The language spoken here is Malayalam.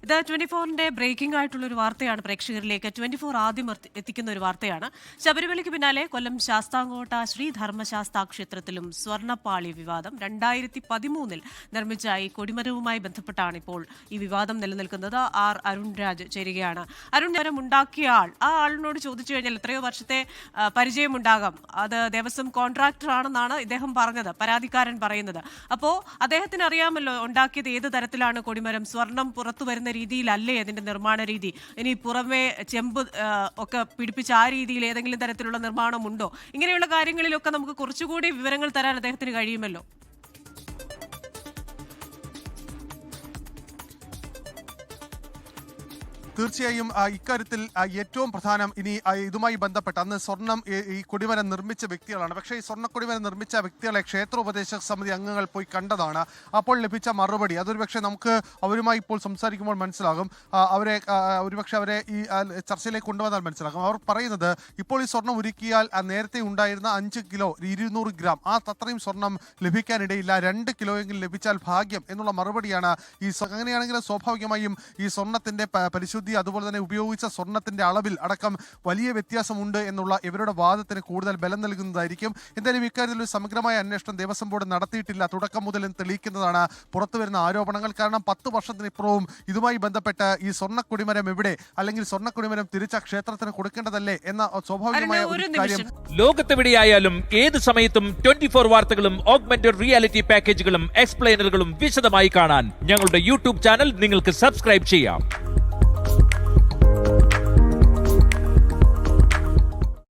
ഇത് 24-ന്റെ ബ്രേക്കിംഗ് ആയിട്ടുള്ള ഒരു വാർത്തയാണ് പ്രേക്ഷകരിലേക്ക്. 24 ആദ്യം എത്തിക്കുന്ന ഒരു വാർത്തയാണ്. ശബരിമലയ്ക്ക് പിന്നാലെ കൊല്ലം ശാസ്താംകോട്ട ശ്രീ ധർമ്മശാസ്താ ക്ഷേത്രത്തിലും സ്വർണ്ണപ്പാളി വിവാദം. 2013-ൽ നിർമ്മിച്ച ഈ കൊടിമരവുമായി ബന്ധപ്പെട്ടാണ് ഇപ്പോൾ ഈ വിവാദം നിലനിൽക്കുന്നത്. ആർ അരുൺരാജ് ചേരുകയാണ്. അരുൺ ഉണ്ടാക്കിയ ആൾ, ആ ആളിനോട് ചോദിച്ചു കഴിഞ്ഞാൽ എത്രയോ വർഷത്തെ പരിചയമുണ്ടാകാം. അത് ദേവസ്വം കോൺട്രാക്ടർ ആണെന്നാണ് ഇദ്ദേഹം പറഞ്ഞത്, പരാതിക്കാരൻ പറയുന്നത്. അപ്പോൾ അദ്ദേഹത്തിന് അറിയാമല്ലോ ഉണ്ടാക്കിയത് ഏത് തരത്തിലാണ് കൊടിമരം, സ്വർണം പുറത്തു വരുന്ന രീതിയിലല്ലേ അതിന്റെ നിർമ്മാണ രീതി. ഇനി പുറമെ ചെമ്പ് ഒക്കെ പിടിപ്പിച്ച ആ രീതിയിൽ ഏതെങ്കിലും തരത്തിലുള്ള നിർമ്മാണമുണ്ടോ? ഇങ്ങനെയുള്ള കാര്യങ്ങളിലൊക്കെ നമുക്ക് കുറച്ചുകൂടി വിവരങ്ങൾ തരാൻ അദ്ദേഹത്തിന് കഴിയുമല്ലോ. തീർച്ചയായും ഇക്കാര്യത്തിൽ ഏറ്റവും പ്രധാനം ഇനി ഇതുമായി ബന്ധപ്പെട്ട് അന്ന് സ്വർണം ഈ കൊടിമരം നിർമ്മിച്ച വ്യക്തികളാണ്. പക്ഷേ ഈ സ്വർണ്ണ കൊടിമരം നിർമ്മിച്ച വ്യക്തികളെ ക്ഷേത്രോപദേശക സമിതി അംഗങ്ങൾ പോയി കണ്ടതാണ്. അപ്പോൾ ലഭിച്ച മറുപടി അതൊരു പക്ഷേ നമുക്ക് അവരുമായി ഇപ്പോൾ സംസാരിക്കുമ്പോൾ മനസ്സിലാകും. ഒരുപക്ഷെ അവരെ ഈ ചർച്ചയിലേക്ക് കൊണ്ടുവന്നാൽ മനസ്സിലാകും. അവർ പറയുന്നത് ഇപ്പോൾ ഈ സ്വർണം ഉരുക്കിയാൽ നേരത്തെ ഉണ്ടായിരുന്ന 5 കിലോ 200 ഗ്രാം അത്രയും സ്വർണം ലഭിക്കാനിടയില്ല. 2 കിലോയെങ്കിലും ലഭിച്ചാൽ ഭാഗ്യം എന്നുള്ള മറുപടിയാണ്. അങ്ങനെയാണെങ്കിൽ സ്വാഭാവികമായും ഈ സ്വർണത്തിന്റെ പരിശുദ്ധി, അതുപോലെ തന്നെ ഉപയോഗിച്ച സ്വർണത്തിന്റെ അളവിൽ അടക്കം വലിയ വ്യത്യാസമുണ്ട് എന്നുള്ള ഇവരുടെ വാദത്തിന് കൂടുതൽ ബലം നൽകുന്നതായിരിക്കും. എന്തായാലും ഇക്കാര്യത്തിൽ ഒരു സമഗ്രമായ അന്വേഷണം ദേവസ്വം ബോർഡ് നടത്തിയിട്ടില്ല. തുടക്കം മുതൽ തെളിയിക്കുന്നതാണ് പുറത്തുവരുന്ന ആരോപണങ്ങൾ. കാരണം 10 വർഷത്തിനിപ്പുറവും ഇതുമായി ബന്ധപ്പെട്ട് ഈ സ്വർണ്ണ കൊടിമരം എവിടെ, അല്ലെങ്കിൽ സ്വർണ്ണ കൊടിമരം തിരിച്ച ക്ഷേത്രത്തിന് കൊടുക്കേണ്ടതല്ലേ എന്ന സ്വാഭാവികമായ ഒരു കാര്യം. ലോകത്തെവിടെയായാലും ഏത് സമയത്തും 24 വാർത്തകളും ഓഗ്മെന്റഡ് റിയാലിറ്റി പാക്കേജുകളും എക്സ്പ്ലെയിനറുകളും വിശദമായി കാണാൻ ഞങ്ങളുടെ യൂട്യൂബ് ചാനൽ നിങ്ങൾക്ക് സബ്സ്ക്രൈബ് ചെയ്യാം.